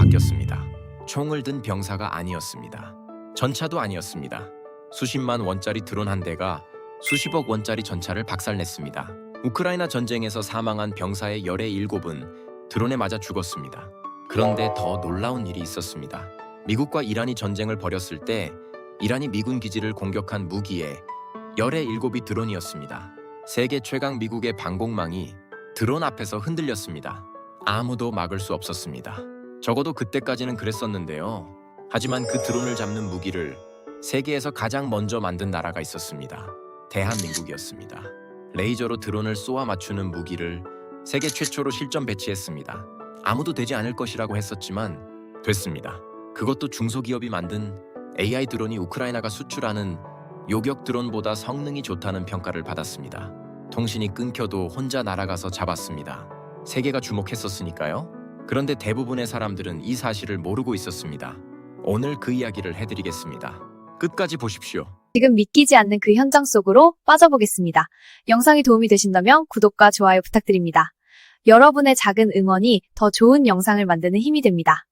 바뀌었습니다. 총을 든 병사가 아니었습니다. 전차도 아니었습니다. 수십만 원짜리 드론 한 대가 수십억 원짜리 전차를 박살냈습니다. 우크라이나 전쟁에서 사망한 병사의 17은 드론에 맞아 죽었습니다. 그런데 더 놀라운 일이 있었습니다. 미국과 이란이 전쟁을 벌였을 때 이란이 미군 기지를 공격한 무기에 17이 드론이었습니다. 세계 최강 미국의 방공망이 드론 앞에서 흔들렸습니다. 아무도 막을 수 없었습니다. 적어도 그때까지는 그랬었는데요. 하지만 그 드론을 잡는 무기를 세계에서 가장 먼저 만든 나라가 있었습니다. 대한민국이었습니다. 레이저로 드론을 쏘아 맞추는 무기를 세계 최초로 실전 배치했습니다. 아무도 되지 않을 것이라고 했었지만 됐습니다. 그것도 중소기업이 만든 AI 드론이 우크라이나가 수출하는 요격 드론보다 성능이 좋다는 평가를 받았습니다. 통신이 끊겨도 혼자 날아가서 잡았습니다. 세계가 주목했었으니까요. 그런데 대부분의 사람들은 이 사실을 모르고 있었습니다. 오늘 그 이야기를 해드리겠습니다. 끝까지 보십시오. 지금 믿기지 않는 그 현장 속으로 빠져보겠습니다. 영상이 도움이 되신다면 구독과 좋아요 부탁드립니다. 여러분의 작은 응원이 더 좋은 영상을 만드는 힘이 됩니다.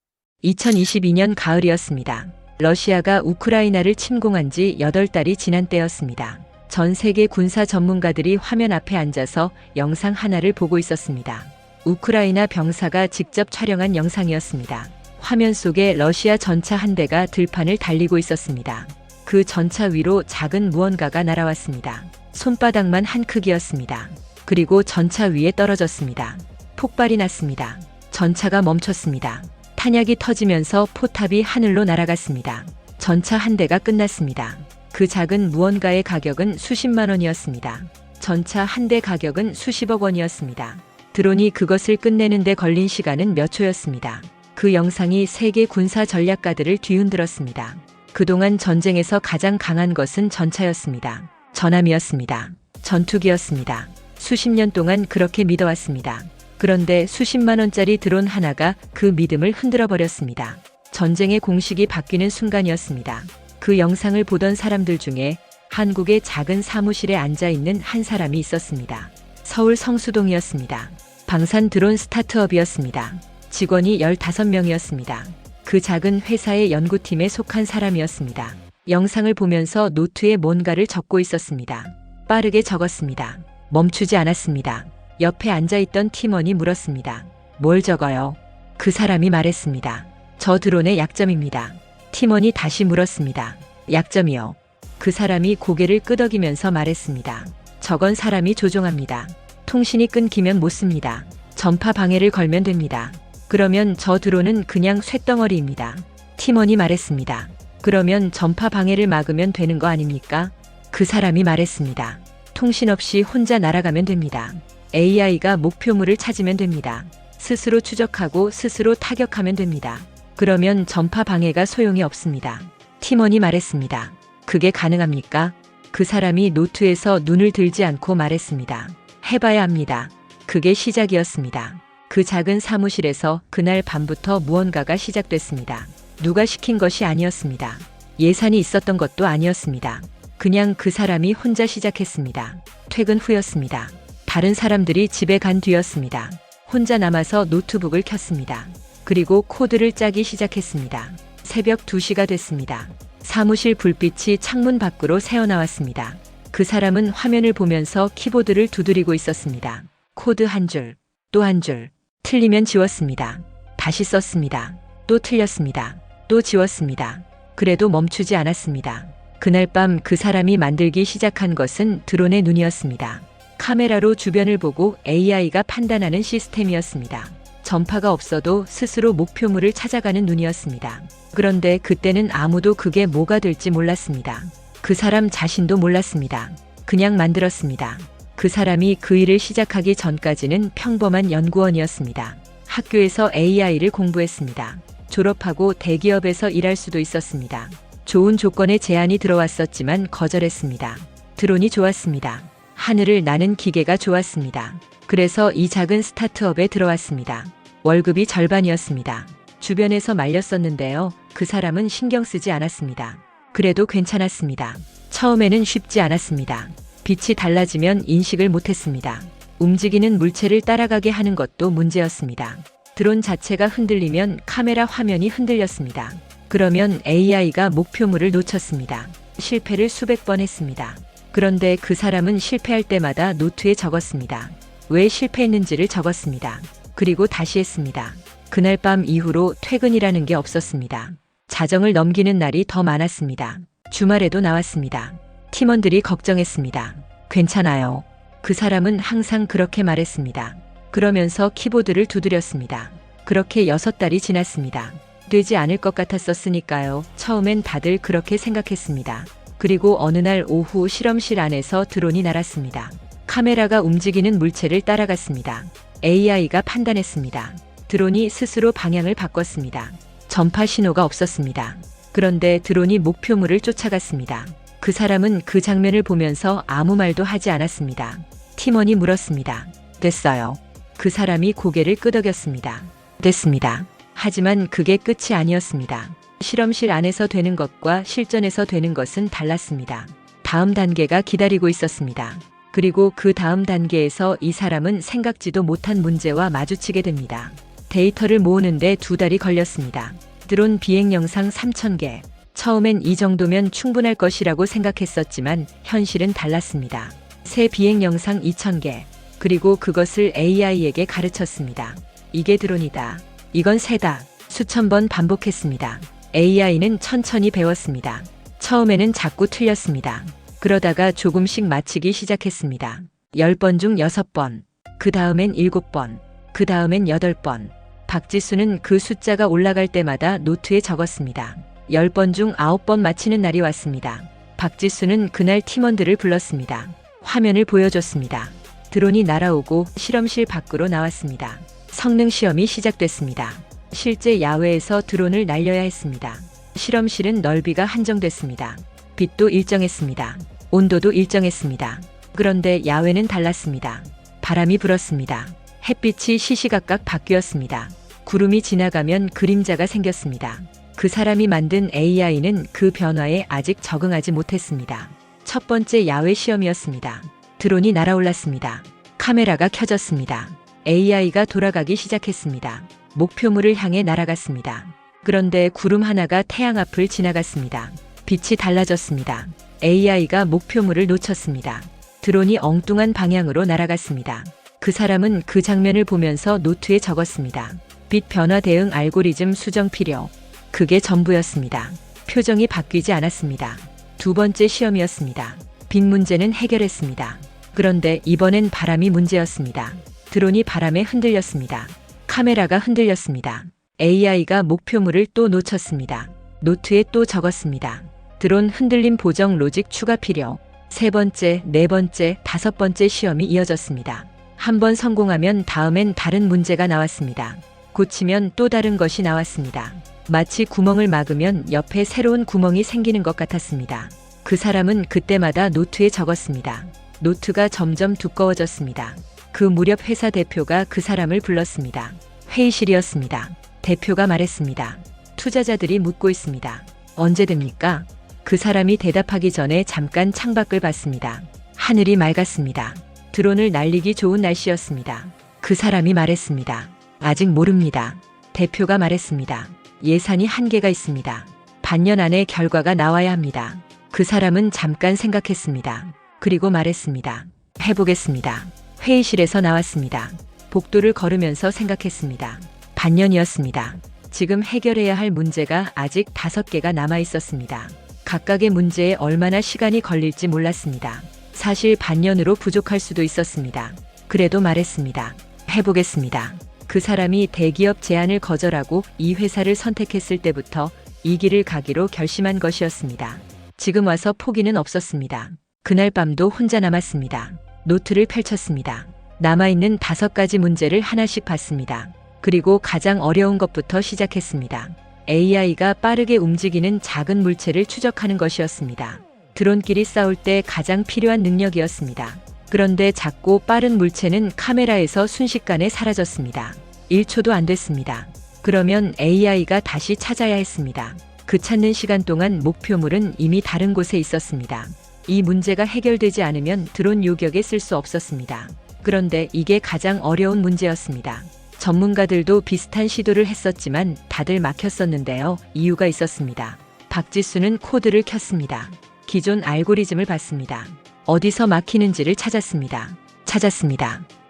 2022년 가을이었습니다. 러시아가 우크라이나를 침공한 지 8달이 지난 때였습니다. 전 세계 군사 전문가들이 화면 앞에 앉아서 영상 하나를 보고 있었습니다. 우크라이나 병사가 직접 촬영한 영상이었습니다. 화면 속에 러시아 전차 한 대가 들판을 달리고 있었습니다. 그 전차 위로 작은 무언가가 날아왔습니다. 손바닥만 한 크기였습니다. 그리고 전차 위에 떨어졌습니다. 폭발이 났습니다. 전차가 멈췄습니다. 탄약이 터지면서 포탑이 하늘로 날아갔습니다. 전차 한 대가 끝났습니다. 그 작은 무언가의 가격은 수십만 원이었습니다. 전차 한 대 가격은 수십억 원이었습니다. 드론이 그것을 끝내는 데 걸린 시간은 몇 초였습니다. 그 영상이 세계 군사 전략가들을 뒤흔들었습니다. 그동안 전쟁에서 가장 강한 것은 전차였습니다. 전함이었습니다. 전투기였습니다. 수십 년 동안 그렇게 믿어왔습니다. 그런데 수십만 원짜리 드론 하나가 그 믿음을 흔들어버렸습니다. 전쟁의 공식이 바뀌는 순간이었습니다. 그 영상을 보던 사람들 중에 한국의 작은 사무실에 앉아있는 한 사람이 있었습니다. 서울 성수동이었습니다. 방산 드론 스타트업이었습니다. 직원이 15명이었습니다. 그 작은 회사의 연구팀에 속한 사람이었습니다. 영상을 보면서 노트에 뭔가를 적고 있었습니다. 빠르게 적었습니다. 멈추지 않았습니다. 옆에 앉아있던 팀원이 물었습니다. 뭘 적어요? 그 사람이 말했습니다. 저 드론의 약점입니다. 팀원이 다시 물었습니다. 약점이요? 그 사람이 고개를 끄덕이면서 말했습니다. 저건 사람이 조종합니다. 통신이 끊기면 못 씁니다. 전파 방해를 걸면 됩니다. 그러면 저 드론은 그냥 쇳덩어리입니다. 팀원이 말했습니다. 그러면 전파 방해를 막으면 되는 거 아닙니까? 그 사람이 말했습니다. 통신 없이 혼자 날아가면 됩니다. AI가 목표물을 찾으면 됩니다. 스스로 추적하고 스스로 타격하면 됩니다. 그러면 전파 방해가 소용이 없습니다. 팀원이 말했습니다. 그게 가능합니까? 그 사람이 노트에서 눈을 들지 않고 말했습니다. 해봐야 합니다. 그게 시작이었습니다. 그 작은 사무실에서 그날 밤부터 무언가가 시작됐습니다. 누가 시킨 것이 아니었습니다. 예산이 있었던 것도 아니었습니다. 그냥 그 사람이 혼자 시작했습니다. 퇴근 후였습니다. 다른 사람들이 집에 간 뒤였습니다. 혼자 남아서 노트북을 켰습니다. 그리고 코드를 짜기 시작했습니다. 새벽 2시가 됐습니다. 사무실 불빛이 창문 밖으로 새어나왔습니다. 그 사람은 화면을 보면서 키보드를 두드리고 있었습니다. 코드 한 줄, 또 한 줄. 틀리면 지웠습니다. 다시 썼습니다. 또 틀렸습니다. 또 지웠습니다. 그래도 멈추지 않았습니다. 그날 밤 그 사람이 만들기 시작한 것은 드론의 눈이었습니다. 카메라로 주변을 보고 AI가 판단하는 시스템이었습니다. 전파가 없어도 스스로 목표물을 찾아가는 눈이었습니다. 그런데 그때는 아무도 그게 뭐가 될지 몰랐습니다. 그 사람 자신도 몰랐습니다. 그냥 만들었습니다. 그 사람이 그 일을 시작하기 전까지는 평범한 연구원이었습니다. 학교에서 AI를 공부했습니다. 졸업하고 대기업에서 일할 수도 있었습니다. 좋은 조건의 제안이 들어왔었지만 거절했습니다. 드론이 좋았습니다. 하늘을 나는 기계가 좋았습니다. 그래서 이 작은 스타트업에 들어왔습니다. 월급이 절반이었습니다. 주변에서 말렸었는데요. 그 사람은 신경 쓰지 않았습니다. 그래도 괜찮았습니다. 처음에는 쉽지 않았습니다. 빛이 달라지면 인식을 못했습니다. 움직이는 물체를 따라가게 하는 것도 문제였습니다. 드론 자체가 흔들리면 카메라 화면이 흔들렸습니다. 그러면 AI가 목표물을 놓쳤습니다. 실패를 수백 번 했습니다. 그런데 그 사람은 실패할 때마다 노트에 적었습니다. 왜 실패했는지를 적었습니다. 그리고 다시 했습니다. 그날 밤 이후로 퇴근이라는 게 없었습니다. 자정을 넘기는 날이 더 많았습니다. 주말에도 나왔습니다. 팀원들이 걱정했습니다. 괜찮아요. 그 사람은 항상 그렇게 말했습니다. 그러면서 키보드를 두드렸습니다. 그렇게 6달이 지났습니다. 되지 않을 것 같았었으니까요. 처음엔 다들 그렇게 생각했습니다. 그리고 어느 날 오후 실험실 안에서 드론이 날았습니다. 카메라가 움직이는 물체를 따라갔습니다. AI가 판단했습니다. 드론이 스스로 방향을 바꿨습니다. 전파 신호가 없었습니다. 그런데 드론이 목표물을 쫓아갔습니다. 그 사람은 그 장면을 보면서 아무 말도 하지 않았습니다. 팀원이 물었습니다. 됐어요. 그 사람이 고개를 끄덕였습니다. 됐습니다. 하지만 그게 끝이 아니었습니다. 실험실 안에서 되는 것과 실전에서 되는 것은 달랐습니다. 다음 단계가 기다리고 있었습니다. 그리고 그 다음 단계에서 이 사람은 생각지도 못한 문제와 마주치게 됩니다. 데이터를 모으는데 2달이 걸렸습니다. 드론 비행 영상 3,000개. 처음엔 이 정도면 충분할 것이라고 생각했었지만 현실은 달랐습니다. 새 비행 영상 2,000개. 그리고 그것을 AI에게 가르쳤습니다. 이게 드론이다. 이건 새다. 수천 번 반복했습니다. AI는 천천히 배웠습니다. 처음에는 자꾸 틀렸습니다. 그러다가 조금씩 맞히기 시작했습니다. 10번 중 6번. 그 다음엔 7번. 그 다음엔 8번. 박지수는 그 숫자가 올라갈 때마다 노트에 적었습니다. 10번 중 9번 맞히는 날이 왔습니다. 박지수는 그날 팀원들을 불렀습니다. 화면을 보여줬습니다. 드론이 날아오고 실험실 밖으로 나왔습니다. 성능 시험이 시작됐습니다. 실제 야외에서 드론을 날려야 했습니다. 실험실은 넓이가 한정됐습니다. 빛도 일정했습니다. 온도도 일정했습니다. 그런데 야외는 달랐습니다. 바람이 불었습니다. 햇빛이 시시각각 바뀌었습니다. 구름이 지나가면 그림자가 생겼습니다. 그 사람이 만든 AI는 그 변화에 아직 적응하지 못했습니다. 첫 번째 야외 시험이었습니다. 드론이 날아올랐습니다. 카메라가 켜졌습니다. AI가 돌아가기 시작했습니다. 목표물을 향해 날아갔습니다. 그런데 구름 하나가 태양 앞을 지나갔습니다. 빛이 달라졌습니다. AI가 목표물을 놓쳤습니다. 드론이 엉뚱한 방향으로 날아갔습니다. 그 사람은 그 장면을 보면서 노트에 적었습니다. 빛 변화 대응 알고리즘 수정 필요. 그게 전부였습니다. 표정이 바뀌지 않았습니다. 두 번째 시험이었습니다. 빛 문제는 해결했습니다. 그런데 이번엔 바람이 문제였습니다. 드론이 바람에 흔들렸습니다. 카메라가 흔들렸습니다. AI가 목표물을 또 놓쳤습니다. 노트에 또 적었습니다. 드론 흔들림 보정 로직 추가 필요. 세 번째, 네 번째, 다섯 번째 시험이 이어졌습니다. 한 번 성공하면 다음엔 다른 문제가 나왔습니다. 고치면 또 다른 것이 나왔습니다. 마치 구멍을 막으면 옆에 새로운 구멍이 생기는 것 같았습니다. 그 사람은 그때마다 노트에 적었습니다. 노트가 점점 두꺼워졌습니다. 그 무렵 회사 대표가 그 사람을 불렀습니다. 회의실이었습니다. 대표가 말했습니다. 투자자들이 묻고 있습니다. 언제 됩니까? 그 사람이 대답하기 전에 잠깐 창밖을 봤습니다. 하늘이 맑았습니다. 드론을 날리기 좋은 날씨였습니다. 그 사람이 말했습니다. 아직 모릅니다. 대표가 말했습니다. 예산이 한계가 있습니다. 반년 안에 결과가 나와야 합니다. 그 사람은 잠깐 생각했습니다. 그리고 말했습니다. 해보겠습니다. 회의실에서 나왔습니다. 복도를 걸으면서 생각했습니다. 반년이었습니다. 지금 해결해야 할 문제가 아직 5개가 남아 있었습니다. 각각의 문제에 얼마나 시간이 걸릴지 몰랐습니다. 사실 반년으로 부족할 수도 있었습니다. 그래도 말했습니다. 해보겠습니다. 그 사람이 대기업 제안을 거절하고 이 회사를 선택했을 때부터 이 길을 가기로 결심한 것이었습니다. 지금 와서 포기는 없었습니다. 그날 밤도 혼자 남았습니다. 노트를 펼쳤습니다. 남아있는 5가지 문제를 하나씩 봤습니다. 그리고 가장 어려운 것부터 시작했습니다. AI가 빠르게 움직이는 작은 물체를 추적하는 것이었습니다. 드론끼리 싸울 때 가장 필요한 능력이었습니다. 그런데 작고 빠른 물체는 카메라에서 순식간에 사라졌습니다. 1초도 안 됐습니다. 그러면 AI가 다시 찾아야 했습니다. 그 찾는 시간 동안 목표물은 이미 다른 곳에 있었습니다. 이 문제가 해결되지 않으면 드론 요격에 쓸 수 없었습니다. 그런데 이게 가장 어려운 문제였습니다. 전문가들도 비슷한 시도를 했었지만 다들 막혔었는데요. 이유가 있었습니다. 박지수는 코드를 켰습니다. 기존 알고리즘을 봤습니다. 어디서 막히는지를 찾았습니다.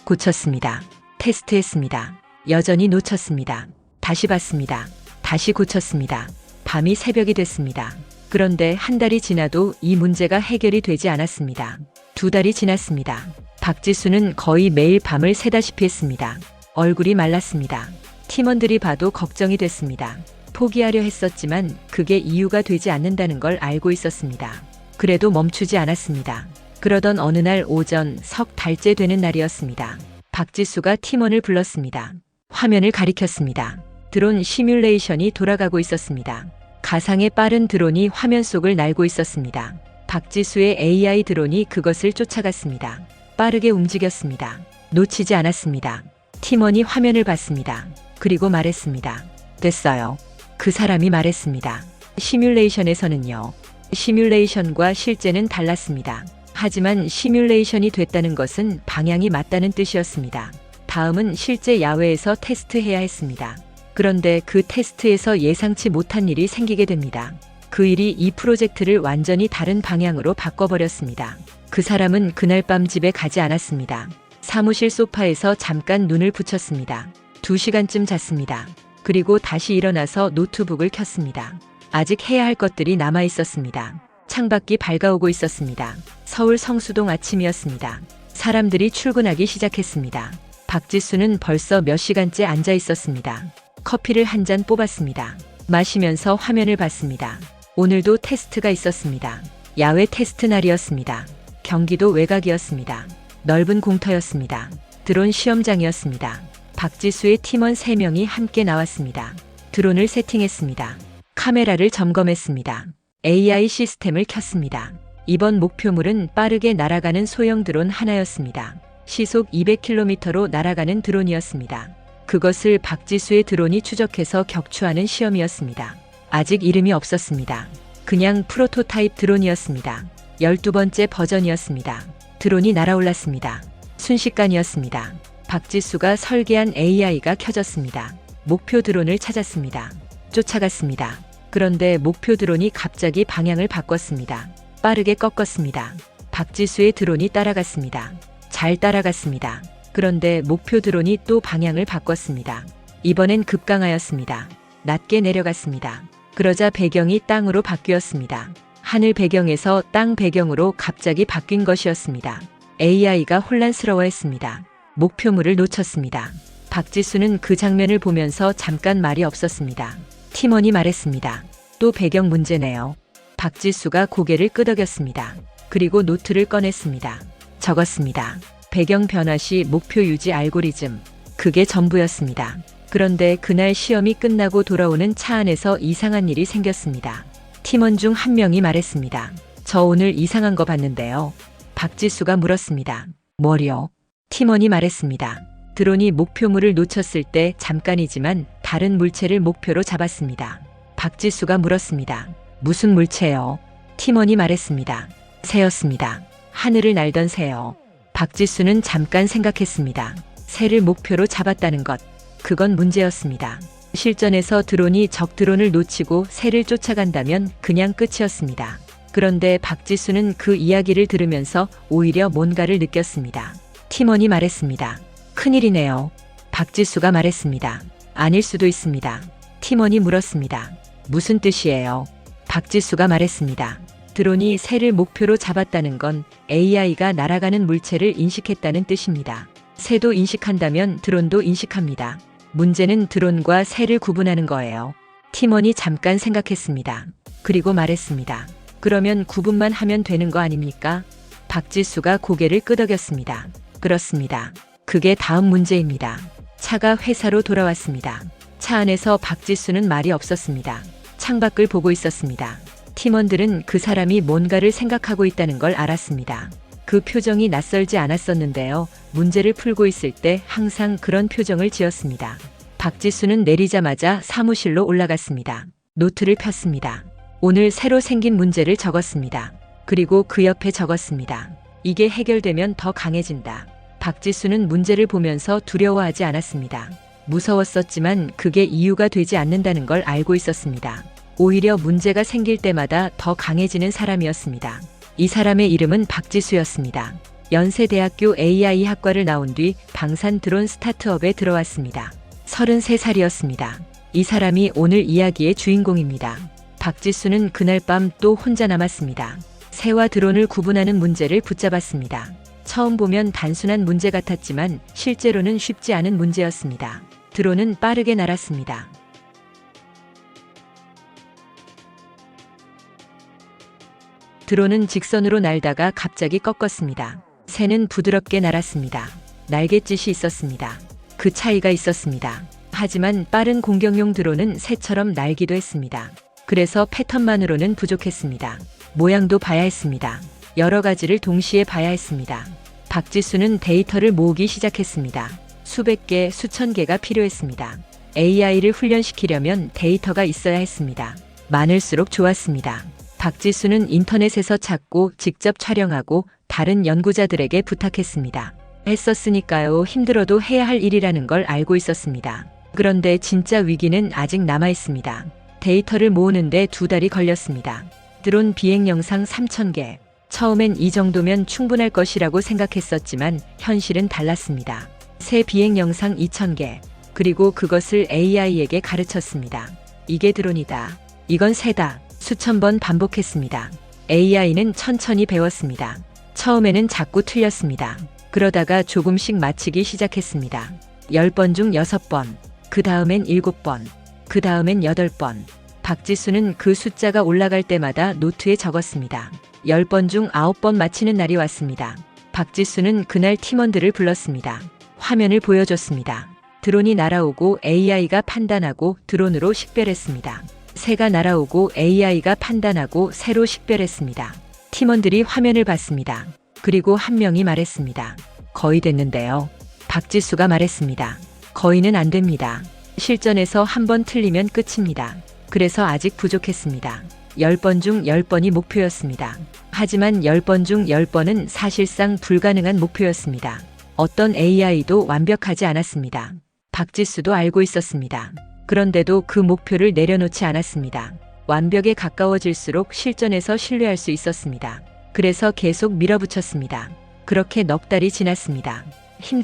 고쳤습니다. 테스트했습니다. 여전히 놓쳤습니다. 다시 봤습니다. 다시 고쳤습니다. 밤이 새벽이 됐습니다. 그런데 한 달이 지나도 이 문제가 해결이 되지 않았습니다. 2달이 지났습니다. 박지수는 거의 매일 밤을 새다시피 했습니다. 얼굴이 말랐습니다. 팀원들이 봐도 걱정이 됐습니다. 포기하려 했었지만 그게 이유가 되지 않는다는 걸 알고 있었습니다. 그래도 멈추지 않았습니다. 그러던 어느 날 오전 석 달째 되는 날이었습니다. 박지수가 팀원을 불렀습니다. 화면을 가리켰습니다. 드론 시뮬레이션이 돌아가고 있었습니다. 가상의 빠른 드론이 화면 속을 날고 있었습니다. 박지수의 AI 드론이 그것을 쫓아갔습니다. 빠르게 움직였습니다. 놓치지 않았습니다. 팀원이 화면을 봤습니다. 그리고 말했습니다. 됐어요. 그 사람이 말했습니다. 시뮬레이션에서는요. 시뮬레이션과 실제는 달랐습니다. 하지만 시뮬레이션이 됐다는 것은 방향이 맞다는 뜻이었습니다. 다음은 실제 야외에서 테스트해야 했습니다. 그런데 그 테스트에서 예상치 못한 일이 생기게 됩니다. 그 일이 이 프로젝트를 완전히 다른 방향으로 바꿔버렸습니다. 그 사람은 그날 밤 집에 가지 않았습니다. 사무실 소파에서 잠깐 눈을 붙였습니다. 2시간쯤 잤습니다. 그리고 다시 일어나서 노트북을 켰습니다. 아직 해야 할 것들이 남아 있었습니다. 창밖이 밝아오고 있었습니다. 서울 성수동 아침이었습니다. 사람들이 출근하기 시작했습니다. 박지수는 벌써 몇 시간째 앉아 있었습니다. 커피를 한 잔 뽑았습니다. 마시면서 화면을 봤습니다. 오늘도 테스트가 있었습니다. 야외 테스트 날이었습니다. 경기도 외곽이었습니다. 넓은 공터였습니다. 드론 시험장이었습니다. 박지수의 팀원 3명이 함께 나왔습니다. 드론을 세팅했습니다. 카메라를 점검했습니다. AI 시스템을 켰습니다. 이번 목표물은 빠르게 날아가는 소형 드론 하나였습니다. 시속 200km로 날아가는 드론이었습니다. 그것을 박지수의 드론이 추적해서 격추하는 시험이었습니다. 아직 이름이 없었습니다. 그냥 프로토타입 드론이었습니다. 12번째 버전이었습니다. 드론이 날아올랐습니다. 순식간이었습니다. 박지수가 설계한 AI가 켜졌습니다. 목표 드론을 찾았습니다. 쫓아갔습니다. 그런데 목표 드론이 갑자기 방향을 바꿨습니다. 빠르게 꺾었습니다. 박지수의 드론이 따라갔습니다. 잘 따라갔습니다. 그런데 목표 드론이 또 방향을 바꿨습니다. 이번엔 급강하였습니다. 낮게 내려갔습니다. 그러자 배경이 땅으로 바뀌었습니다. 하늘 배경에서 땅 배경으로 갑자기 바뀐 것이었습니다. AI가 혼란스러워했습니다. 목표물을 놓쳤습니다. 박지수는 그 장면을 보면서 잠깐 말이 없었습니다. 팀원이 말했습니다. 또 배경 문제네요. 박지수가 고개를 끄덕였습니다. 그리고 노트를 꺼냈습니다. 적었습니다. 배경 변화 시 목표 유지 알고리즘. 그게 전부였습니다. 그런데 그날 시험이 끝나고 돌아오는 차 안에서 이상한 일이 생겼습니다. 팀원 중 한 명이 말했습니다. 저 오늘 이상한 거 봤는데요. 박지수가 물었습니다. 뭐요? 팀원이 말했습니다. 드론이 목표물을 놓쳤을 때 잠깐이지만 다른 물체를 목표로 잡았습니다. 박지수가 물었습니다. 무슨 물체요? 팀원이 말했습니다. 새였습니다. 하늘을 날던 새요. 박지수는 잠깐 생각했습니다. 새를 목표로 잡았다는 것. 그건 문제였습니다. 실전에서 드론이 적 드론을 놓치고 새를 쫓아간다면 그냥 끝이었습니다. 그런데 박지수는 그 이야기를 들으면서 오히려 뭔가를 느꼈습니다. 팀원이 말했습니다. 큰일이네요. 박지수가 말했습니다. 아닐 수도 있습니다. 팀원이 물었습니다. 무슨 뜻이에요? 박지수가 말했습니다. 드론이 새를 목표로 잡았다는 건 AI가 날아가는 물체를 인식했다는 뜻입니다. 새도 인식한다면 드론도 인식합니다. 문제는 드론과 새를 구분하는 거예요. 팀원이 잠깐 생각했습니다. 그리고 말했습니다. 그러면 구분만 하면 되는 거 아닙니까? 박지수가 고개를 끄덕였습니다. 그렇습니다. 그게 다음 문제입니다. 차가 회사로 돌아왔습니다. 차 안에서 박지수는 말이 없었습니다. 창밖을 보고 있었습니다. 팀원들은 그 사람이 뭔가를 생각하고 있다는 걸 알았습니다. 그 표정이 낯설지 않았었는데요. 문제를 풀고 있을 때 항상 그런 표정을 지었습니다. 박지수는 내리자마자 사무실로 올라갔습니다. 노트를 폈습니다. 오늘 새로 생긴 문제를 적었습니다. 그리고 그 옆에 적었습니다. 이게 해결되면 더 강해진다. 박지수는 문제를 보면서 두려워하지 않았습니다. 무서웠었지만 그게 이유가 되지 않는다는 걸 알고 있었습니다. 오히려 문제가 생길 때마다 더 강해지는 사람이었습니다. 이 사람의 이름은 박지수였습니다. 연세대학교 AI 학과를 나온 뒤 방산 드론 스타트업에 들어왔습니다. 33살이었습니다. 이 사람이 오늘 이야기의 주인공입니다. 박지수는 그날 밤 또 혼자 남았습니다. 새와 드론을 구분하는 문제를 붙잡았습니다. 처음 보면 단순한 문제 같았지만 실제로는 쉽지 않은 문제였습니다. 드론은 빠르게 날았습니다. 드론은 직선으로 날다가 갑자기 꺾었습니다. 새는 부드럽게 날았습니다. 날갯짓이 있었습니다. 그 차이가 있었습니다. 하지만 빠른 공격용 드론은 새처럼 날기도 했습니다. 그래서 패턴만으로는 부족했습니다. 모양도 봐야 했습니다. 여러 가지를 동시에 봐야 했습니다. 박지수는 데이터를 모으기 시작했습니다. 수백 개, 수천 개가 필요했습니다. AI를 훈련시키려면 데이터가 있어야 했습니다. 많을수록 좋았습니다. 박지수는 인터넷에서 찾고 직접 촬영하고 다른 연구자들에게 부탁했습니다. 했었으니까요. 힘들어도 해야 할 일이라는 걸 알고 있었습니다. 그런데 진짜 위기는 아직 남아 있습니다. 데이터를 모으는데 2달이 걸렸습니다. 드론 비행 영상 3,000개. 처음엔 이 정도면 충분할 것이라고 생각했었지만 현실은 달랐습니다. 새 비행 영상 2,000개. 그리고 그것을 AI에게 가르쳤습니다. 이게 드론이다. 이건 새다. 수천 번 반복했습니다. AI는 천천히 배웠습니다. 처음에는 자꾸 틀렸습니다. 그러다가 조금씩 맞히기 시작했습니다. 10번 중 6번, 그 다음엔 7번, 그 다음엔 8번. 박지수는 그 숫자가 올라갈 때마다 노트에 적었습니다. 10번 중 9번 맞히는 날이 왔습니다. 박지수는 그날 팀원들을 불렀습니다. 화면을 보여줬습니다. 드론이 날아오고 AI가 판단하고 드론으로 식별했습니다. 새가 날아오고 AI가 판단하고 새로 식별했습니다. 팀원들이 화면을 봤습니다. 그리고 한 명이 말했습니다. 거의 됐는데요. 박지수가 말했습니다. 거의는 안 됩니다. 실전에서 한 번 틀리면 끝입니다. 그래서 아직 부족했습니다. 10번 중 10번이 목표였습니다. 하지만 10번 중 10번은 사실상 불가능한 목표였습니다. 어떤 AI도 완벽하지 않았습니다. 박지수도 알고 있었습니다. 그런데도 그 목표를 내려놓지 않았습니다. 완벽에 가까워질수록 실전에서 신뢰할 수 있었습니다. 그래서 계속 밀어붙였습니다. 그렇게 넉 달이 지났습니다.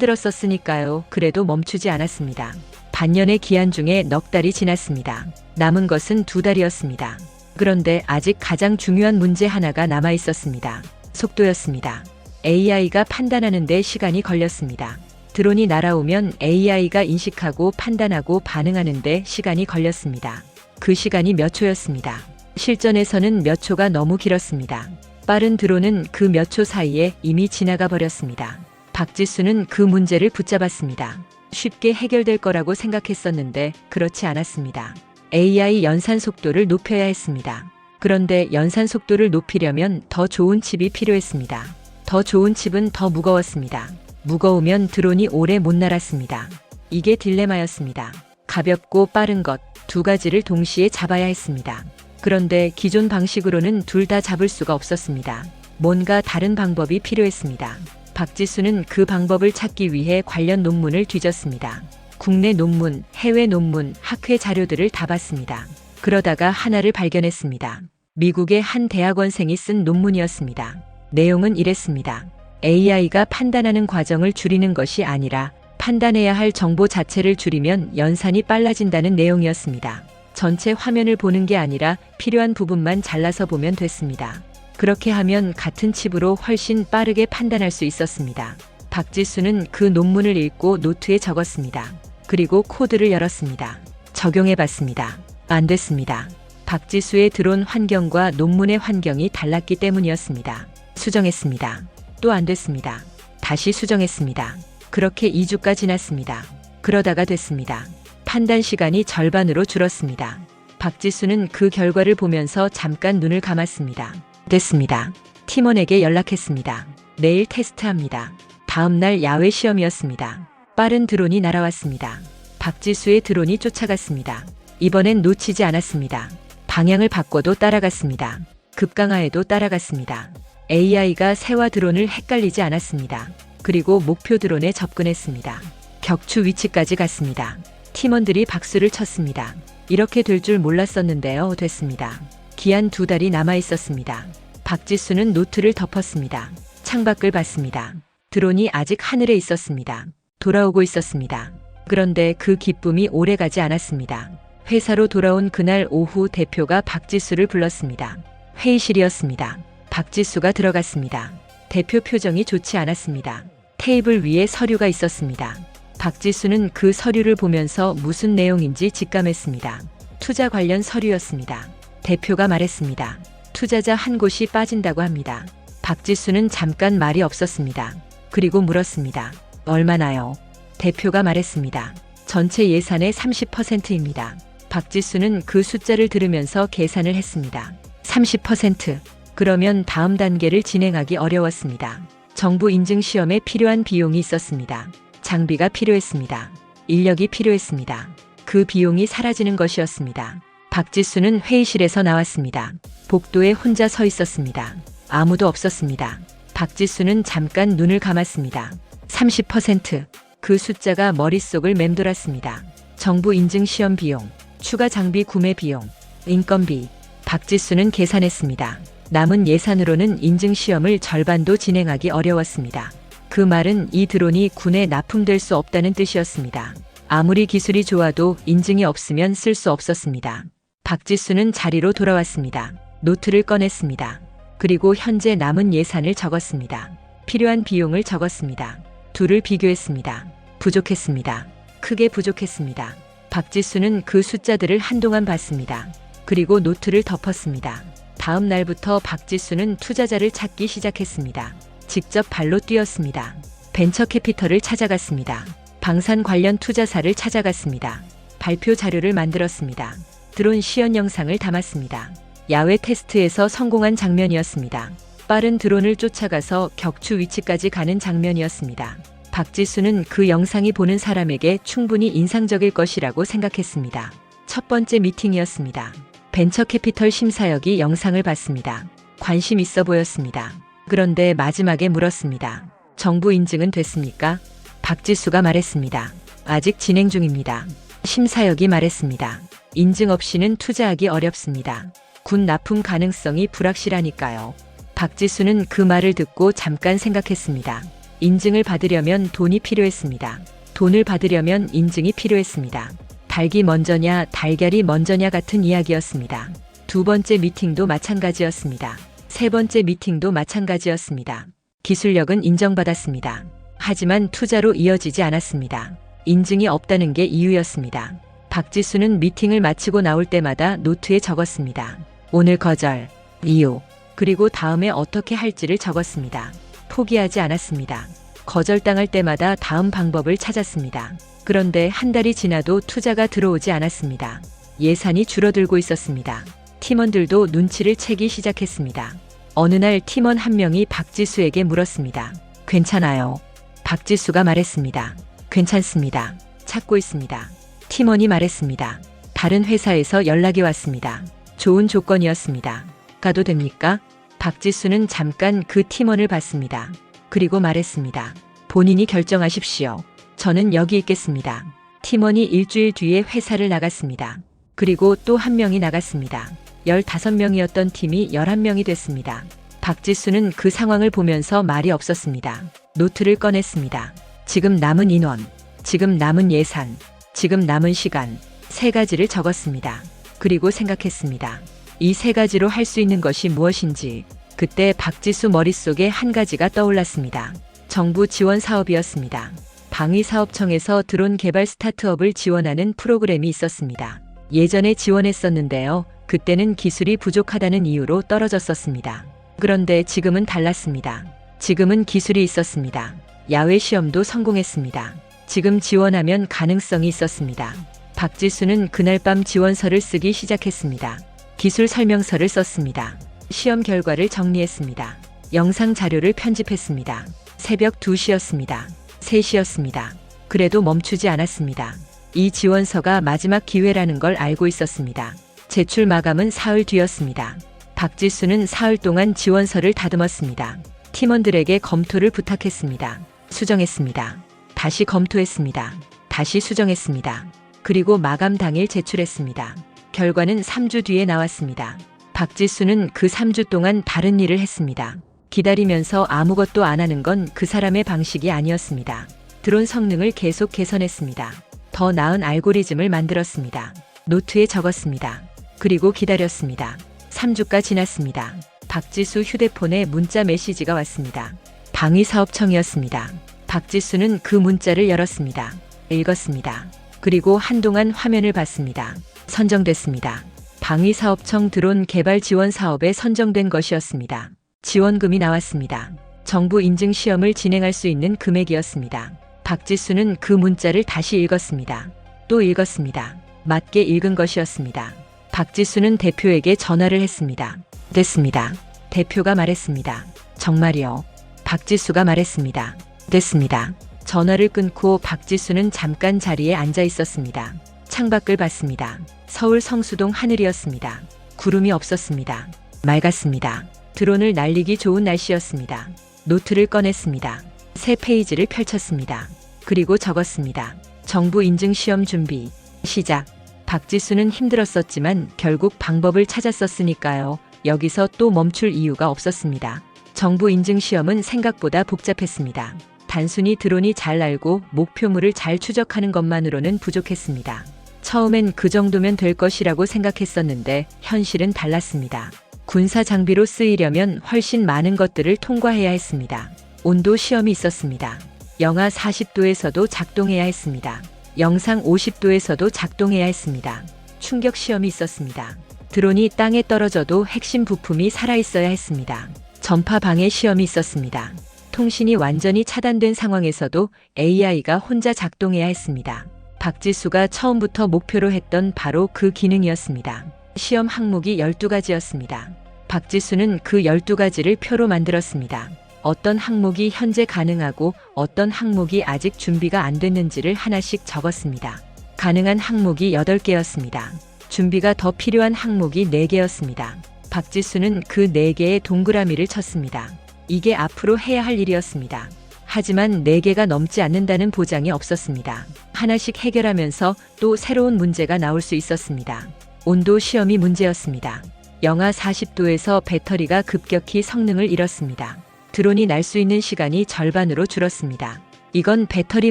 힘들었었으니까요. 그래도 멈추지 않았습니다. 반년의 기한 중에 넉 달이 지났습니다. 남은 것은 2달이었습니다. 그런데 아직 가장 중요한 문제 하나가 남아 있었습니다. 속도였습니다. AI가 판단하는 데 시간이 걸렸습니다. 드론이 날아오면 AI가 인식하고 판단하고 반응하는 데 시간이 걸렸습니다. 그 시간이 몇 초였습니다. 실전에서는 몇 초가 너무 길었습니다. 빠른 드론은 그 몇 초 사이에 이미 지나가 버렸습니다. 박지수는 그 문제를 붙잡았습니다. 쉽게 해결될 거라고 생각했었는데 그렇지 않았습니다. AI 연산 속도를 높여야 했습니다. 그런데 연산 속도를 높이려면 더 좋은 칩이 필요했습니다. 더 좋은 칩은 더 무거웠습니다. 무거우면 드론이 오래 못 날았습니다. 이게 딜레마였습니다. 가볍고 빠른 것, 2가지를 동시에 잡아야 했습니다. 그런데 기존 방식으로는 둘 다 잡을 수가 없었습니다. 뭔가 다른 방법이 필요했습니다. 박지수는 그 방법을 찾기 위해 관련 논문을 뒤졌습니다. 국내 논문, 해외 논문, 학회 자료들을 다 봤습니다. 그러다가 하나를 발견했습니다. 미국의 한 대학원생이 쓴 논문이었습니다. 내용은 이랬습니다. AI가 판단하는 과정을 줄이는 것이 아니라 판단해야 할 정보 자체를 줄이면 연산이 빨라진다는 내용이었습니다. 전체 화면을 보는 게 아니라 필요한 부분만 잘라서 보면 됐습니다. 그렇게 하면 같은 칩으로 훨씬 빠르게 판단할 수 있었습니다. 박지수는 그 논문을 읽고 노트에 적었습니다. 그리고 코드를 열었습니다. 적용해 봤습니다. 안 됐습니다. 박지수의 드론 환경과 논문의 환경이 달랐기 때문이었습니다. 수정했습니다. 또 안 됐습니다. 다시 수정했습니다. 그렇게 2주가 지났습니다. 그러다가 됐습니다. 판단 시간이 절반으로 줄었습니다. 박지수는 그 결과를 보면서 잠깐 눈을 감았습니다. 됐습니다. 팀원에게 연락했습니다. 내일 테스트합니다. 다음 날 야외 시험이었습니다. 빠른 드론이 날아왔습니다. 박지수의 드론이 쫓아갔습니다. 이번엔 놓치지 않았습니다. 방향을 바꿔도 따라갔습니다. 급강하에도 따라갔습니다. AI가 새와 드론을 헷갈리지 않았습니다. 그리고 목표 드론에 접근했습니다. 격추 위치까지 갔습니다. 팀원들이 박수를 쳤습니다. 이렇게 될 줄 몰랐었는데요. 됐습니다. 기한 2달이 남아 있었습니다. 박지수는 노트를 덮었습니다. 창밖을 봤습니다. 드론이 아직 하늘에 있었습니다. 돌아오고 있었습니다. 그런데 그 기쁨이 오래가지 않았습니다. 회사로 돌아온 그날 오후 대표가 박지수를 불렀습니다. 회의실이었습니다. 박지수가 들어갔습니다. 대표 표정이 좋지 않았습니다. 테이블 위에 서류가 있었습니다. 박지수는 그 서류를 보면서 무슨 내용인지 직감했습니다. 투자 관련 서류였습니다. 대표가 말했습니다. 투자자 한 곳이 빠진다고 합니다. 박지수는 잠깐 말이 없었습니다. 그리고 물었습니다. 얼마나요? 대표가 말했습니다. 전체 예산의 30%입니다. 박지수는 그 숫자를 들으면서 계산을 했습니다. 30%. 그러면 다음 단계를 진행하기 어려웠습니다. 정부 인증 시험에 필요한 비용이 있었습니다. 장비가 필요했습니다. 인력이 필요했습니다. 그 비용이 사라지는 것이었습니다. 박지수는 회의실에서 나왔습니다. 복도에 혼자 서 있었습니다. 아무도 없었습니다. 박지수는 잠깐 눈을 감았습니다. 30%. 그 숫자가 머릿속을 맴돌았습니다. 정부 인증 시험 비용, 추가 장비 구매 비용, 인건비. 박지수는 계산했습니다. 남은 예산으로는 인증 시험을 절반도 진행하기 어려웠습니다. 그 말은 이 드론이 군에 납품될 수 없다는 뜻이었습니다. 아무리 기술이 좋아도 인증이 없으면 쓸 수 없었습니다. 박지수는 자리로 돌아왔습니다. 노트를 꺼냈습니다. 그리고 현재 남은 예산을 적었습니다. 필요한 비용을 적었습니다. 둘을 비교했습니다. 부족했습니다. 크게 부족했습니다. 박지수는 그 숫자들을 한동안 봤습니다. 그리고 노트를 덮었습니다. 다음 날부터 박지수는 투자자를 찾기 시작했습니다. 직접 발로 뛰었습니다. 벤처 캐피털을 찾아갔습니다. 방산 관련 투자사를 찾아갔습니다. 발표 자료를 만들었습니다. 드론 시연 영상을 담았습니다. 야외 테스트에서 성공한 장면이었습니다. 빠른 드론을 쫓아가서 격추 위치까지 가는 장면이었습니다. 박지수는 그 영상이 보는 사람에게 충분히 인상적일 것이라고 생각했습니다. 첫 번째 미팅이었습니다. 벤처 캐피털 심사역이 영상을 봤습니다. 관심 있어 보였습니다. 그런데 마지막에 물었습니다. 정부 인증은 됐습니까? 박지수가 말했습니다. 아직 진행 중입니다. 심사역이 말했습니다. 인증 없이는 투자하기 어렵습니다. 군 납품 가능성이 불확실하니까요. 박지수는 그 말을 듣고 잠깐 생각했습니다. 인증을 받으려면 돈이 필요했습니다. 돈을 받으려면 인증이 필요했습니다. 닭이 먼저냐 달걀이 먼저냐 같은 이야기였습니다. 두 번째 미팅도 마찬가지였습니다. 세 번째 미팅도 마찬가지였습니다. 기술력은 인정받았습니다. 하지만 투자로 이어지지 않았습니다. 인증이 없다는 게 이유였습니다. 박지수는 미팅을 마치고 나올 때마다 노트에 적었습니다. 오늘 거절, 이유, 그리고 다음에 어떻게 할지를 적었습니다. 포기하지 않았습니다. 거절당할 때마다 다음 방법을 찾았습니다. 그런데 한 달이 지나도 투자가 들어오지 않았습니다. 예산이 줄어들고 있었습니다. 팀원들도 눈치를 채기 시작했습니다. 어느 날 팀원 한 명이 박지수에게 물었습니다. 괜찮아요. 박지수가 말했습니다. 괜찮습니다. 찾고 있습니다. 팀원이 말했습니다. 다른 회사에서 연락이 왔습니다. 좋은 조건이었습니다. 가도 됩니까? 박지수는 잠깐 그 팀원을 봤습니다. 그리고 말했습니다. 본인이 결정하십시오. 저는 여기 있겠습니다. 팀원이 일주일 뒤에 회사를 나갔습니다. 그리고 또 한 명이 나갔습니다. 15명이었던 팀이 11명이 됐습니다. 박지수는 그 상황을 보면서 말이 없었습니다. 노트를 꺼냈습니다. 지금 남은 인원, 지금 남은 예산, 지금 남은 시간, 3가지를 적었습니다. 그리고 생각했습니다. 이 3가지로 할 수 있는 것이 무엇인지. 그때 박지수 머릿속에 한 가지가 떠올랐습니다. 정부 지원 사업이었습니다. 방위사업청에서 드론 개발 스타트업을 지원하는 프로그램이 있었습니다. 예전에 지원했었는데요. 그때는 기술이 부족하다는 이유로 떨어졌었습니다. 그런데 지금은 달랐습니다. 지금은 기술이 있었습니다. 야외 시험도 성공했습니다. 지금 지원하면 가능성이 있었습니다. 박지수는 그날 밤 지원서를 쓰기 시작했습니다. 기술 설명서를 썼습니다. 시험 결과를 정리했습니다. 영상 자료를 편집했습니다. 새벽 2시였습니다. 3시였습니다. 그래도 멈추지 않았습니다. 이 지원서가 마지막 기회라는 걸 알고 있었습니다. 제출 마감은 사흘 뒤였습니다. 박지수는 사흘 동안 지원서를 다듬었습니다. 팀원들에게 검토를 부탁했습니다. 수정했습니다. 다시 검토했습니다. 다시 수정했습니다. 그리고 마감 당일 제출했습니다. 결과는 3주 뒤에 나왔습니다. 박지수는 그 3주 동안 다른 일을 했습니다. 기다리면서 아무것도 안 하는 건 그 사람의 방식이 아니었습니다. 드론 성능을 계속 개선했습니다. 더 나은 알고리즘을 만들었습니다. 노트에 적었습니다. 그리고 기다렸습니다. 3주가 지났습니다. 박지수 휴대폰에 문자 메시지가 왔습니다. 방위사업청이었습니다. 박지수는 그 문자를 열었습니다. 읽었습니다. 그리고 한동안 화면을 봤습니다. 선정됐습니다. 방위사업청 드론 개발 지원 사업에 선정된 것이었습니다. 지원금이 나왔습니다. 정부 인증 시험을 진행할 수 있는 금액이었습니다. 박지수는 그 문자를 다시 읽었습니다. 또 읽었습니다. 맞게 읽은 것이었습니다. 박지수는 대표에게 전화를 했습니다. 됐습니다. 대표가 말했습니다. 정말이요? 박지수가 말했습니다. 됐습니다. 전화를 끊고 박지수는 잠깐 자리에 앉아 있었습니다. 창밖을 봤습니다. 서울 성수동 하늘이었습니다. 구름이 없었습니다. 맑았습니다. 드론을 날리기 좋은 날씨였습니다. 노트를 꺼냈습니다. 새 페이지를 펼쳤습니다. 그리고 적었습니다. 정부 인증 시험 준비, 시작. 박지수는 힘들었었지만 결국 방법을 찾았었으니까요. 여기서 또 멈출 이유가 없었습니다. 정부 인증 시험은 생각보다 복잡했습니다. 단순히 드론이 잘 날고 목표물을 잘 추적하는 것만으로는 부족했습니다. 처음엔 그 정도면 될 것이라고 생각했었는데 현실은 달랐습니다. 군사 장비로 쓰이려면 훨씬 많은 것들을 통과해야 했습니다. 온도 시험이 있었습니다. 영하 40도에서도 작동해야 했습니다. 영상 50도에서도 작동해야 했습니다. 충격 시험이 있었습니다. 드론이 땅에 떨어져도 핵심 부품이 살아있어야 했습니다. 전파 방해 시험이 있었습니다. 통신이 완전히 차단된 상황에서도 AI가 혼자 작동해야 했습니다. 박지수가 처음부터 목표로 했던 바로 그 기능이었습니다. 시험 항목이 12가지였습니다. 박지수는 그 12가지를 표로 만들었습니다. 어떤 항목이 현재 가능하고 어떤 항목이 아직 준비가 안 됐는지를 하나씩 적었습니다. 가능한 항목이 8개였습니다. 준비가 더 필요한 항목이 4개였습니다. 박지수는 그 4개의 동그라미를 쳤습니다. 이게 앞으로 해야 할 일이었습니다. 하지만 4개가 넘지 않는다는 보장이 없었습니다. 하나씩 해결하면서 또 새로운 문제가 나올 수 있었습니다. 온도 시험이 문제였습니다. 영하 40도에서 배터리가 급격히 성능을 잃었습니다. 드론이 날 수 있는 시간이 절반으로 줄었습니다. 이건 배터리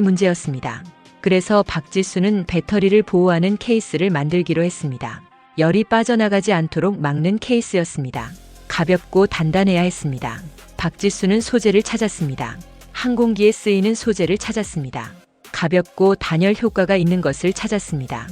문제였습니다. 그래서 박지수는 배터리를 보호하는 케이스를 만들기로 했습니다. 열이 빠져나가지 않도록 막는 케이스였습니다. 가볍고 단단해야 했습니다. 박지수는 소재를 찾았습니다. 항공기에 쓰이는 소재를 찾았습니다. 가볍고 단열 효과가 있는 것을 찾았습니다.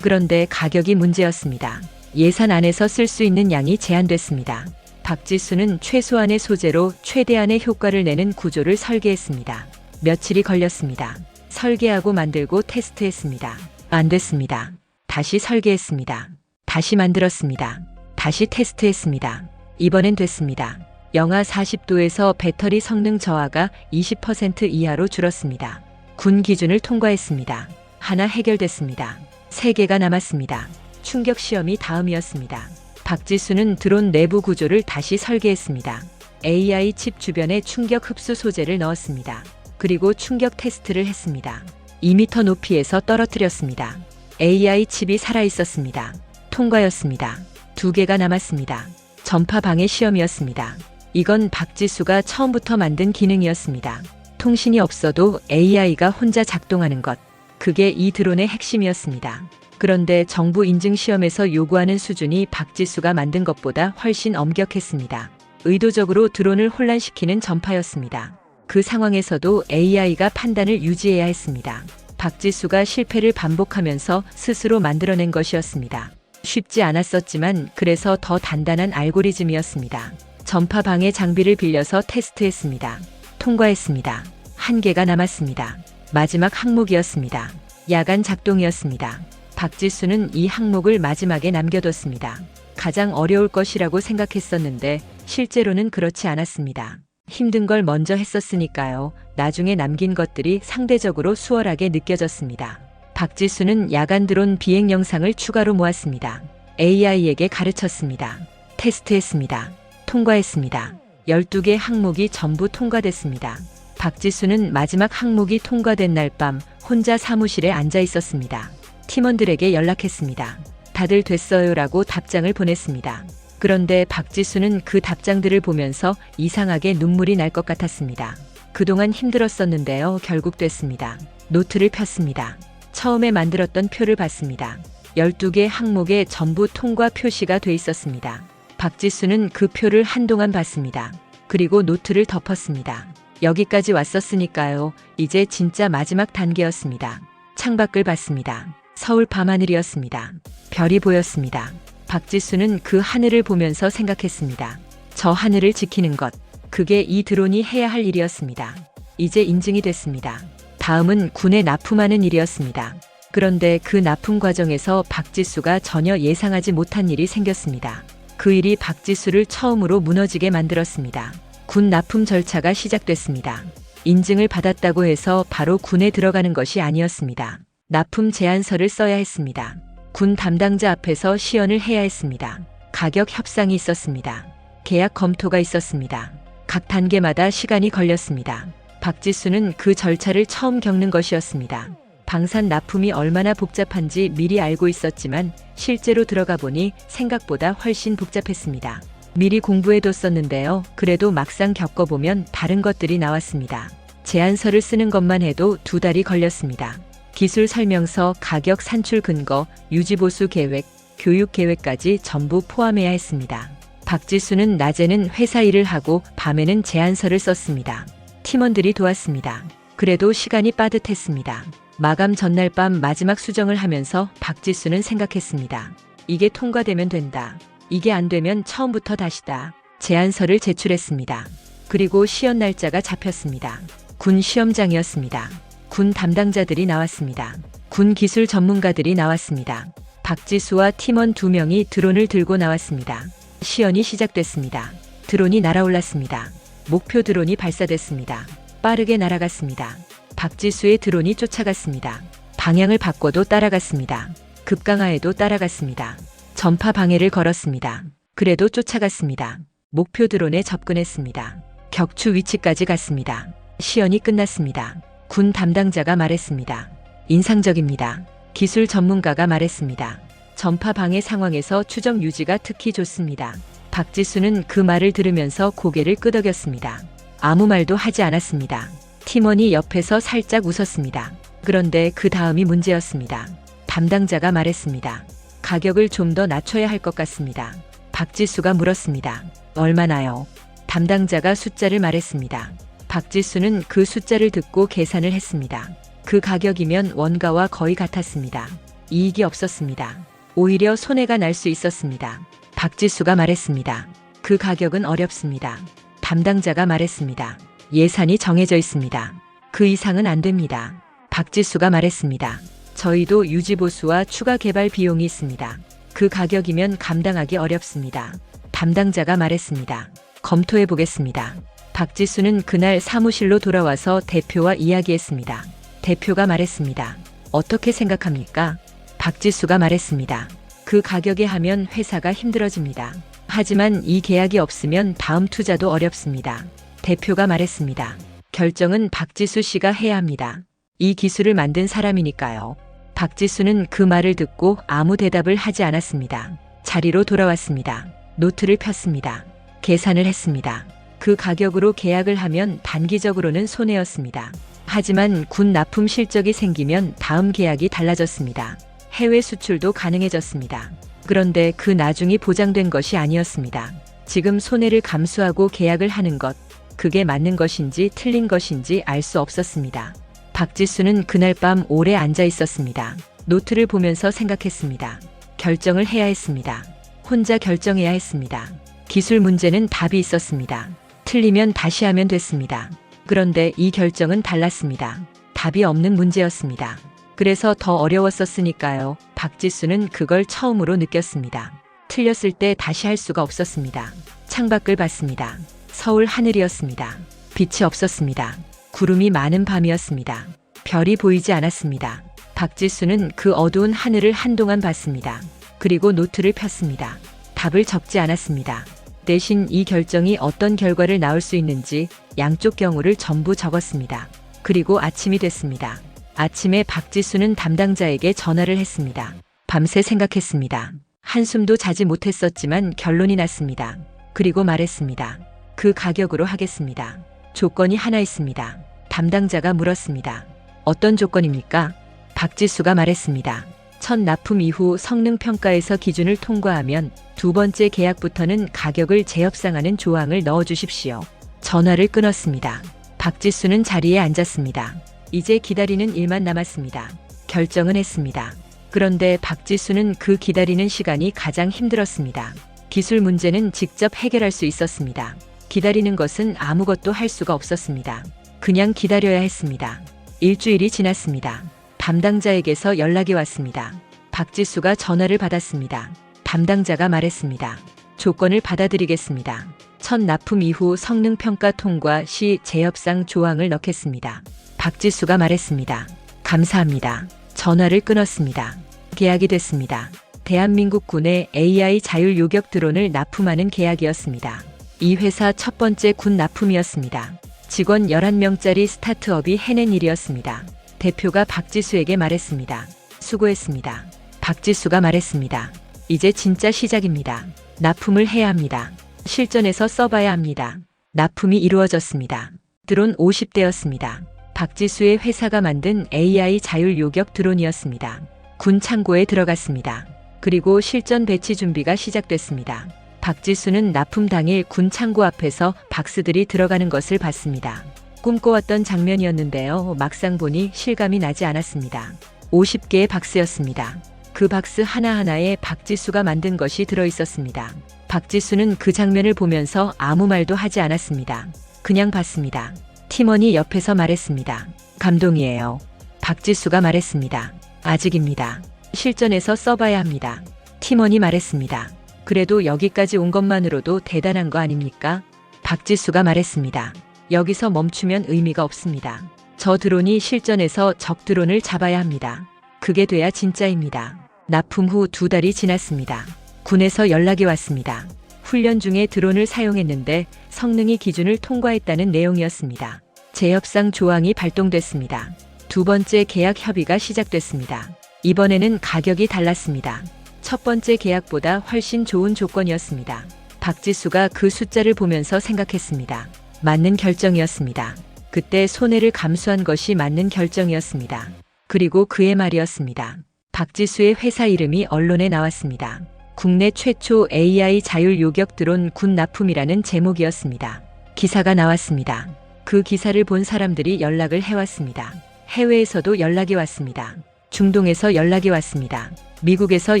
그런데 가격이 문제였습니다. 예산 안에서 쓸 수 있는 양이 제한됐습니다. 박지수는 최소한의 소재로 최대한의 효과를 내는 구조를 설계했습니다. 며칠이 걸렸습니다. 설계하고 만들고 테스트했습니다. 안 됐습니다. 다시 설계했습니다. 다시 만들었습니다. 다시 테스트했습니다. 이번엔 됐습니다. 영하 40도에서 배터리 성능 저하가 20% 이하로 줄었습니다. 군 기준을 통과했습니다. 하나 해결됐습니다. 3개가 남았습니다. 충격 시험이 다음이었습니다. 박지수는 드론 내부 구조를 다시 설계했습니다. AI 칩 주변에 충격 흡수 소재를 넣었습니다. 그리고 충격 테스트를 했습니다. 2m 높이에서 떨어뜨렸습니다. AI 칩이 살아있었습니다. 통과였습니다. 2개가 남았습니다. 전파 방해 시험이었습니다. 이건 박지수가 처음부터 만든 기능이었습니다. 통신이 없어도 AI가 혼자 작동하는 것. 그게 이 드론의 핵심이었습니다. 그런데 정부 인증 시험에서 요구하는 수준이 박지수가 만든 것보다 훨씬 엄격했습니다. 의도적으로 드론을 혼란시키는 전파였습니다. 그 상황에서도 AI가 판단을 유지해야 했습니다. 박지수가 실패를 반복하면서 스스로 만들어낸 것이었습니다. 쉽지 않았었지만 그래서 더 단단한 알고리즘이었습니다. 전파 방해 장비를 빌려서 테스트했습니다. 통과했습니다. 1개가 남았습니다. 마지막 항목이었습니다. 야간 작동이었습니다. 박지수는 이 항목을 마지막에 남겨뒀습니다. 가장 어려울 것이라고 생각했었는데 실제로는 그렇지 않았습니다. 힘든 걸 먼저 했었으니까요. 나중에 남긴 것들이 상대적으로 수월하게 느껴졌습니다. 박지수는 야간 드론 비행 영상을 추가로 모았습니다. AI에게 가르쳤습니다. 테스트했습니다. 통과했습니다. 12개 항목이 전부 통과됐습니다. 박지수는 마지막 항목이 통과된 날 밤 혼자 사무실에 앉아 있었습니다. 팀원들에게 연락했습니다. 다들 됐어요라고 답장을 보냈습니다. 그런데 박지수는 그 답장들을 보면서 이상하게 눈물이 날 것 같았습니다. 그동안 힘들었었는데요. 결국 됐습니다. 노트를 폈습니다. 처음에 만들었던 표를 봤습니다. 12개 항목에 전부 통과 표시가 돼 있었습니다. 박지수는 그 표를 한동안 봤습니다. 그리고 노트를 덮었습니다. 여기까지 왔었으니까요. 이제 진짜 마지막 단계였습니다. 창밖을 봤습니다. 서울 밤하늘이었습니다. 별이 보였습니다. 박지수는 그 하늘을 보면서 생각했습니다. 저 하늘을 지키는 것, 그게 이 드론이 해야 할 일이었습니다. 이제 인증이 됐습니다. 다음은 군에 납품하는 일이었습니다. 그런데 그 납품 과정에서 박지수가 전혀 예상하지 못한 일이 생겼습니다. 그 일이 박지수를 처음으로 무너지게 만들었습니다. 군 납품 절차가 시작됐습니다. 인증을 받았다고 해서 바로 군에 들어가는 것이 아니었습니다. 납품 제안서를 써야 했습니다. 군 담당자 앞에서 시연을 해야 했습니다. 가격 협상이 있었습니다. 계약 검토가 있었습니다. 각 단계마다 시간이 걸렸습니다. 박지수는 그 절차를 처음 겪는 것이었습니다. 방산 납품이 얼마나 복잡한지 미리 알고 있었지만 실제로 들어가 보니 생각보다 훨씬 복잡했습니다. 미리 공부해뒀었는데요. 그래도 막상 겪어보면 다른 것들이 나왔습니다. 제안서를 쓰는 것만 해도 2달이 걸렸습니다. 기술 설명서, 가격 산출 근거, 유지보수 계획, 교육 계획까지 전부 포함해야 했습니다. 박지수는 낮에는 회사 일을 하고 밤에는 제안서를 썼습니다. 팀원들이 도왔습니다. 그래도 시간이 빠듯했습니다. 마감 전날 밤 마지막 수정을 하면서 박지수는 생각했습니다. 이게 통과되면 된다. 이게 안 되면 처음부터 다시다. 제안서를 제출했습니다. 그리고 시연 날짜가 잡혔습니다. 군 시험장이었습니다. 군 담당자들이 나왔습니다. 군 기술 전문가들이 나왔습니다. 박지수와 팀원 2명이 드론을 들고 나왔습니다. 시연이 시작됐습니다. 드론이 날아올랐습니다. 목표 드론이 발사됐습니다. 빠르게 날아갔습니다. 박지수의 드론이 쫓아갔습니다. 방향을 바꿔도 따라갔습니다. 급강하에도 따라갔습니다. 전파 방해를 걸었습니다. 그래도 쫓아갔습니다. 목표 드론에 접근했습니다. 격추 위치까지 갔습니다. 시연이 끝났습니다. 군 담당자가 말했습니다. 인상적입니다. 기술 전문가가 말했습니다. 전파 방해 상황에서 추적 유지가 특히 좋습니다. 박지수는 그 말을 들으면서 고개를 끄덕였습니다. 아무 말도 하지 않았습니다. 팀원이 옆에서 살짝 웃었습니다. 그런데 그 다음이 문제였습니다. 담당자가 말했습니다. 가격을 좀 더 낮춰야 할 것 같습니다. 박지수가 물었습니다. 얼마나요? 담당자가 숫자를 말했습니다. 박지수는 그 숫자를 듣고 계산을 했습니다. 그 가격이면 원가와 거의 같았습니다. 이익이 없었습니다. 오히려 손해가 날 수 있었습니다. 박지수가 말했습니다. 그 가격은 어렵습니다. 담당자가 말했습니다. 예산이 정해져 있습니다. 그 이상은 안 됩니다. 박지수가 말했습니다. 저희도 유지보수와 추가 개발 비용이 있습니다. 그 가격이면 감당하기 어렵습니다. 담당자가 말했습니다. 검토해 보겠습니다. 박지수는 그날 사무실로 돌아와서 대표와 이야기했습니다. 대표가 말했습니다. 어떻게 생각합니까? 박지수가 말했습니다. 그 가격에 하면 회사가 힘들어집니다. 하지만 이 계약이 없으면 다음 투자도 어렵습니다. 대표가 말했습니다. 결정은 박지수 씨가 해야 합니다. 이 기술을 만든 사람이니까요. 박지수는 그 말을 듣고 아무 대답을 하지 않았습니다. 자리로 돌아왔습니다. 노트를 폈습니다. 계산을 했습니다. 그 가격으로 계약을 하면 단기적으로는 손해였습니다. 하지만 군 납품 실적이 생기면 다음 계약이 달라졌습니다. 해외 수출도 가능해졌습니다. 그런데 그 나중이 보장된 것이 아니었습니다. 지금 손해를 감수하고 계약을 하는 것, 그게 맞는 것인지 틀린 것인지 알 수 없었습니다. 박지수는 그날 밤 오래 앉아 있었습니다. 노트를 보면서 생각했습니다. 결정을 해야 했습니다. 혼자 결정해야 했습니다. 기술 문제는 답이 있었습니다. 틀리면 다시 하면 됐습니다. 그런데 이 결정은 달랐습니다. 답이 없는 문제였습니다. 그래서 더 어려웠었으니까요. 박지수는 그걸 처음으로 느꼈습니다. 틀렸을 때 다시 할 수가 없었습니다. 창밖을 봤습니다. 서울 하늘이었습니다. 빛이 없었습니다. 구름이 많은 밤이었습니다. 별이 보이지 않았습니다. 박지수는 그 어두운 하늘을 한동안 봤습니다. 그리고 노트를 폈습니다. 답을 적지 않았습니다. 대신 이 결정이 어떤 결과를 낳을 수 있는지 양쪽 경우를 전부 적었습니다. 그리고 아침이 됐습니다. 아침에 박지수는 담당자에게 전화를 했습니다. 밤새 생각했습니다. 한숨도 자지 못했었지만 결론이 났습니다. 그리고 말했습니다. 그 가격으로 하겠습니다. 조건이 하나 있습니다. 담당자가 물었습니다. 어떤 조건입니까? 박지수가 말했습니다. 첫 납품 이후 성능평가에서 기준을 통과하면 두 번째 계약부터는 가격을 재협상하는 조항을 넣어주십시오. 전화를 끊었습니다. 박지수는 자리에 앉았습니다. 이제 기다리는 일만 남았습니다. 결정은 했습니다. 그런데 박지수는 그 기다리는 시간이 가장 힘들었습니다. 기술 문제는 직접 해결할 수 있었습니다. 기다리는 것은 아무것도 할 수가 없었습니다. 그냥 기다려야 했습니다. 일주일이 지났습니다. 담당자에게서 연락이 왔습니다. 박지수가 전화를 받았습니다. 담당자가 말했습니다. 조건을 받아들이겠습니다. 첫 납품 이후 성능평가 통과 시 재협상 조항을 넣겠습니다. 박지수가 말했습니다. 감사합니다. 전화를 끊었습니다. 계약이 됐습니다. 대한민국 군의 AI 자율 요격 드론을 납품하는 계약이었습니다. 이 회사 첫 번째 군 납품이었습니다. 직원 11명짜리 스타트업이 해낸 일이었습니다. 대표가 박지수에게 말했습니다. 수고했습니다. 박지수가 말했습니다. 이제 진짜 시작입니다. 납품을 해야 합니다. 실전에서 써봐야 합니다. 납품이 이루어졌습니다. 드론 50대였습니다. 박지수의 회사가 만든 AI 자율 요격 드론이었습니다. 군 창고에 들어갔습니다. 그리고 실전 배치 준비가 시작됐습니다. 박지수는 납품 당일 군 창고 앞에서 박스들이 들어가는 것을 봤습니다. 꿈꿔왔던 장면이었는데요. 막상 보니 실감이 나지 않았습니다. 50개의 박스였습니다. 그 박스 하나하나에 박지수가 만든 것이 들어있었습니다. 박지수는 그 장면을 보면서 아무 말도 하지 않았습니다. 그냥 봤습니다. 팀원이 옆에서 말했습니다. 감동이에요. 박지수가 말했습니다. 아직입니다. 실전에서 써봐야 합니다. 팀원이 말했습니다. 그래도 여기까지 온 것만으로도 대단한 거 아닙니까? 박지수가 말했습니다. 여기서 멈추면 의미가 없습니다. 저 드론이 실전에서 적 드론을 잡아야 합니다. 그게 돼야 진짜입니다. 납품 후 2달이 지났습니다. 군에서 연락이 왔습니다. 훈련 중에 드론을 사용했는데 성능이 기준을 통과했다는 내용이었습니다. 재협상 조항이 발동됐습니다. 두 번째 계약 협의가 시작됐습니다. 이번에는 가격이 달랐습니다. 첫 번째 계약보다 훨씬 좋은 조건이었습니다. 박지수가 그 숫자를 보면서 생각했습니다. 맞는 결정이었습니다. 그때 손해를 감수한 것이 맞는 결정이었습니다. 그리고 그의 말이었습니다. 박지수의 회사 이름이 언론에 나왔습니다. 국내 최초 AI 자율 요격 드론 군 납품이라는 제목이었습니다. 기사가 나왔습니다. 그 기사를 본 사람들이 연락을 해왔습니다. 해외에서도 연락이 왔습니다. 중동에서 연락이 왔습니다. 미국에서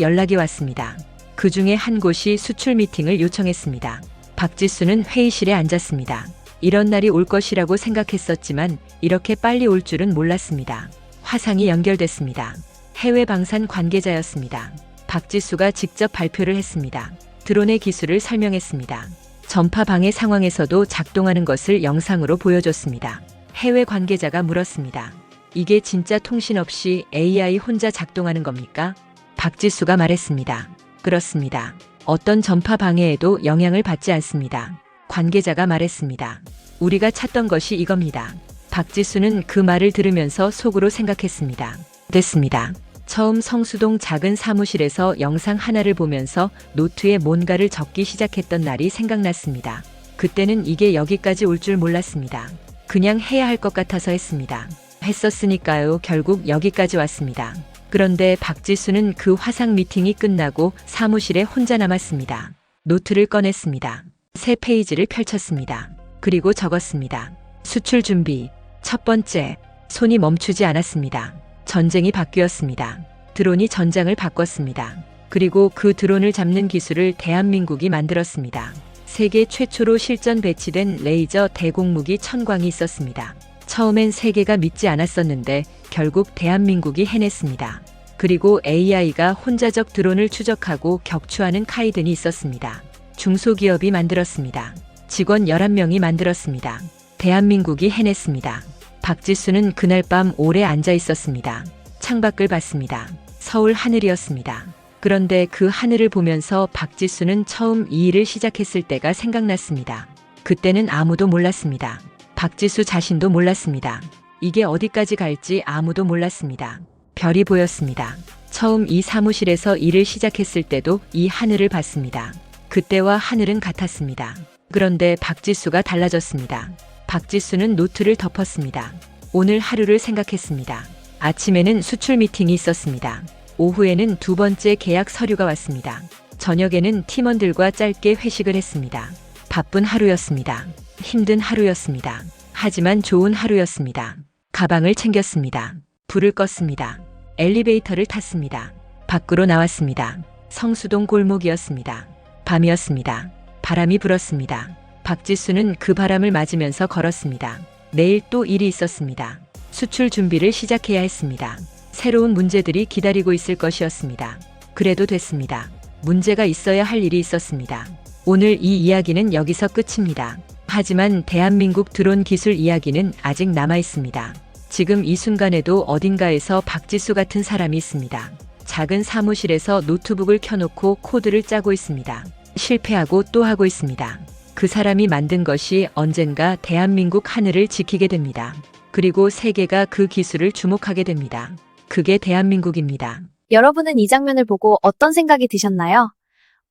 연락이 왔습니다. 그 중에 한 곳이 수출 미팅을 요청했습니다. 박지수는 회의실에 앉았습니다. 이런 날이 올 것이라고 생각했었지만 이렇게 빨리 올 줄은 몰랐습니다. 화상이 연결됐습니다. 해외 방산 관계자였습니다. 박지수가 직접 발표를 했습니다. 드론의 기술을 설명했습니다. 전파 방해 상황에서도 작동하는 것을 영상으로 보여줬습니다. 해외 관계자가 물었습니다. 이게 진짜 통신 없이 AI 혼자 작동하는 겁니까? 박지수가 말했습니다. 그렇습니다. 어떤 전파 방해에도 영향을 받지 않습니다. 관계자가 말했습니다. 우리가 찾던 것이 이겁니다. 박지수는 그 말을 들으면서 속으로 생각했습니다. 됐습니다. 처음 성수동 작은 사무실에서 영상 하나를 보면서 노트에 뭔가를 적기 시작했던 날이 생각났습니다. 그때는 이게 여기까지 올 줄 몰랐습니다. 그냥 해야 할 것 같아서 했습니다. 했었으니까요. 결국 여기까지 왔습니다. 그런데 박지수는 그 화상 미팅이 끝나고 사무실에 혼자 남았습니다. 노트를 꺼냈습니다. 새 페이지를 펼쳤습니다. 그리고 적었습니다. 수출 준비. 첫 번째, 손이 멈추지 않았습니다. 전쟁이 바뀌었습니다. 드론이 전장을 바꿨습니다. 그리고 그 드론을 잡는 기술을 대한민국이 만들었습니다. 세계 최초로 실전 배치된 레이저 대공무기 천광이 있었습니다. 처음엔 세계가 믿지 않았었는데 결국 대한민국이 해냈습니다. 그리고 AI가 혼자적 드론을 추적하고 격추하는 카이든이 있었습니다. 중소기업이 만들었습니다. 직원 11명이 만들었습니다. 대한민국이 해냈습니다. 박지수는 그날 밤 오래 앉아 있었습니다. 창밖을 봤습니다. 서울 하늘이었습니다. 그런데 그 하늘을 보면서 박지수는 처음 이 일을 시작했을 때가 생각났습니다. 그때는 아무도 몰랐습니다. 박지수 자신도 몰랐습니다. 이게 어디까지 갈지 아무도 몰랐습니다. 별이 보였습니다. 처음 이 사무실에서 일을 시작했을 때도 이 하늘을 봤습니다. 그때와 하늘은 같았습니다. 그런데 박지수가 달라졌습니다. 박지수는 노트를 덮었습니다. 오늘 하루를 생각했습니다. 아침에는 수출 미팅이 있었습니다. 오후에는 두 번째 계약 서류가 왔습니다. 저녁에는 팀원들과 짧게 회식을 했습니다. 바쁜 하루였습니다. 힘든 하루였습니다. 하지만 좋은 하루였습니다. 가방을 챙겼습니다. 불을 껐습니다. 엘리베이터를 탔습니다. 밖으로 나왔습니다. 성수동 골목이었습니다. 밤이었습니다. 바람이 불었습니다. 박지수는 그 바람을 맞으면서 걸었습니다. 내일 또 일이 있었습니다. 수출 준비를 시작해야 했습니다. 새로운 문제들이 기다리고 있을 것이었습니다. 그래도 됐습니다. 문제가 있어야 할 일이 있었습니다. 오늘 이 이야기는 여기서 끝입니다. 하지만 대한민국 드론 기술 이야기는 아직 남아 있습니다. 지금 이 순간에도 어딘가에서 박지수 같은 사람이 있습니다. 작은 사무실에서 노트북을 켜놓고 코드를 짜고 있습니다. 실패하고 또 하고 있습니다. 그 사람이 만든 것이 언젠가 대한민국 하늘을 지키게 됩니다. 그리고 세계가 그 기술을 주목하게 됩니다. 그게 대한민국입니다. 여러분은 이 장면을 보고 어떤 생각이 드셨나요?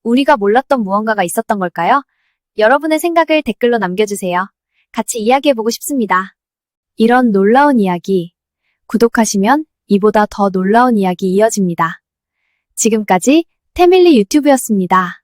우리가 몰랐던 무언가가 있었던 걸까요? 여러분의 생각을 댓글로 남겨주세요. 같이 이야기해보고 싶습니다. 이런 놀라운 이야기, 구독하시면 이보다 더 놀라운 이야기 이어집니다. 지금까지 태밀리 유튜브였습니다.